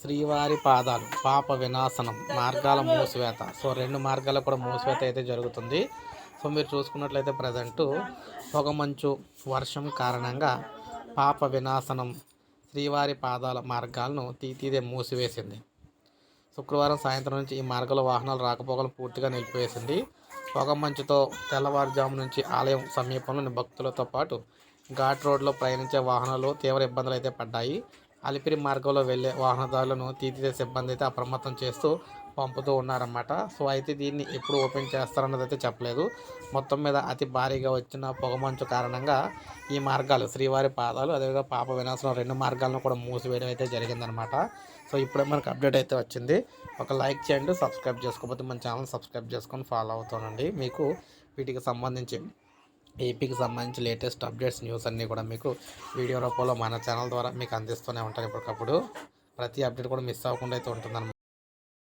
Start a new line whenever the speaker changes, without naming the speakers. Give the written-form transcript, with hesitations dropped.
శ్రీవారి పాదాలు పాప వినాశనం మార్గాల మూసివేత. సో 2 మార్గాల్లో కూడా మూసివేత అయితే జరుగుతుంది. సో మీరు చూసుకున్నట్లయితే ప్రజెంటు పొగమంచు వర్షం కారణంగా పాప వినాశనం శ్రీవారి పాదాల మార్గాలను తీదే మూసివేసింది. శుక్రవారం సాయంత్రం నుంచి ఈ మార్గంలో వాహనాలు రాకపోకలను పూర్తిగా నిలిపివేసింది. పొగమంచుతో తెల్లవారుజాము నుంచి ఆలయం సమీపంలోని భక్తులతో పాటు ఘాట్ రోడ్లో ప్రయాణించే వాహనాలు తీవ్ర ఇబ్బందులు అయితే పడ్డాయి. అలిపిరి మార్గంలో వెళ్ళే వాహనదారులను తీర్చిదే సిబ్బంది అయితే అప్రమత్తం చేస్తూ పంపుతూ ఉన్నారన్నమాట. సో అయితే దీన్ని ఎప్పుడు ఓపెన్ చేస్తారన్నది అయితే చెప్పలేదు. మొత్తం మీద అతి భారీగా వచ్చిన పొగమంచు కారణంగా ఈ మార్గాలు శ్రీవారి పాదాలు అదేవిధంగా పాప వినాశనం 2 మార్గాలను కూడా మూసివేయడం అయితే జరిగిందనమాట. సో ఇప్పుడే మనకు అప్డేట్ అయితే వచ్చింది. ఒక లైక్ చేయండి, సబ్స్క్రైబ్ చేసుకోకపోతే మన ఛానల్ సబ్స్క్రైబ్ చేసుకొని ఫాలో అవుతానండి. మీకు వీటికి సంబంధించి ఏపీకి సంబంధించి లేటెస్ట్ అప్డేట్స్ న్యూస్ అన్నీ కూడా మీకు వీడియో రూపంలో మన ఛానల్ ద్వారా మీకు అందిస్తూనే ఉంటాను. ఎప్పటికప్పుడు ప్రతి అప్డేట్ కూడా మిస్ అవ్వకుండా అయితే ఉంటుందన్నమాట.